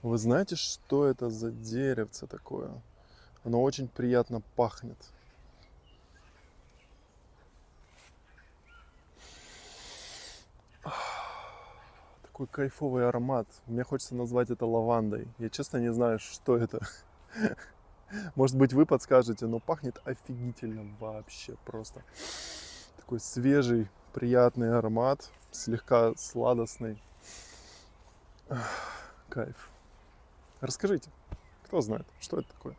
Вы знаете, что это за деревце такое? Оно очень приятно пахнет. Такой кайфовый аромат. Мне хочется назвать это лавандой. Я честно не знаю, что это. Может быть, вы подскажете, но пахнет офигительно вообще просто. Такой свежий, приятный аромат, слегка сладостный. Кайф. Расскажите, кто знает, что это такое?